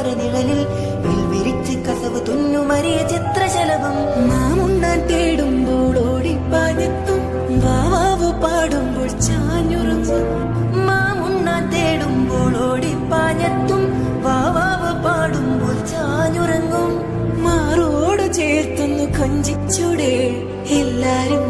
മരനിഴലിൽ വിരിച്ച് കസവ് തുന്നുമറിയ ചിത്രശലഭം. മാമുണ്ണാൻ തേടുമ്പോൾ ഓടിപ്പാഞ്ഞെത്തും വാവാവ് പാടുമ്പോൾ ചാഞ്ഞുറങ്ങും. മാമുണ്ണാൻ തേടുമ്പോൾ ഓടിപ്പാഞ്ഞെത്തും വാവാവ് പാടുമ്പോൾ ചാഞ്ഞുറങ്ങും. മാറോട് ചേർത്തൊന്നു കൊഞ്ചിച്ചൂടെ എല്ലാരും